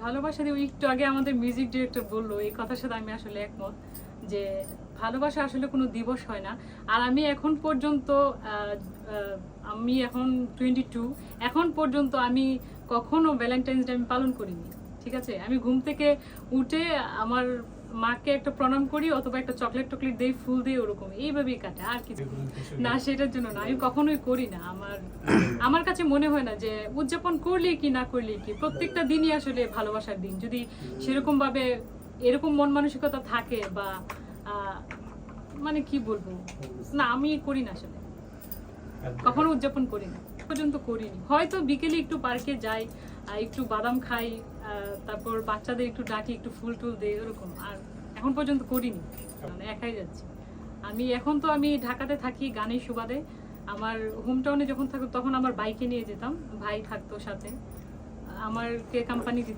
ভালোবাসা দিয়ে একটু আগে আমাদের মিউজিক ডিরেক্টর বললো, এই কথার সাথে আমি আসলে একমত যে ভালোবাসা আসলে কোনো দিবস হয় না। আর আমি এখন পর্যন্ত আমি এখন 22, এখন পর্যন্ত আমি কখনো ভ্যালেন্টাইন্স ডে আমি পালন করিনি। ঠিক আছে, আমি ঘুম থেকে উঠে আমার মাকে একটা প্রণাম করি অথবা একটা চকলেট টকলেট দেই, ফুল দিই, ওরকম এইভাবেই কাটে, আর কিছু না। সেটার জন্য না, আমি কখনোই করি না। আমার কাছে মনে হয় না যে উদযাপন করলে কি না করলে কি, প্রত্যেকটা দিনই আসলে ভালোবাসার দিন। যদি সেরকম ভাবে এরকম মন মানসিকতা থাকে বা মানে কি বলবো, না আমি করি না আসলে, কখনো উদযাপন করি না, পর্যন্ত করিনি। হয়তো বিকেলে একটু পার্কে যাই, একটু বাদাম খাই, তারপর বাচ্চাদের একটু ডাকি, একটু ফুল টুল দেই, ওরকম। আর এখন পর্যন্ত করিনি, মানে একাই যাচ্ছি। আমি ঢাকাতে থাকি গানের সুবাদে। আমার হোম টাউনে যখন থাকতো তখন আমার বাইকে নিয়ে যেতাম, ভাই থাকতো সাথে, আমারকে কোম্পানি দিত।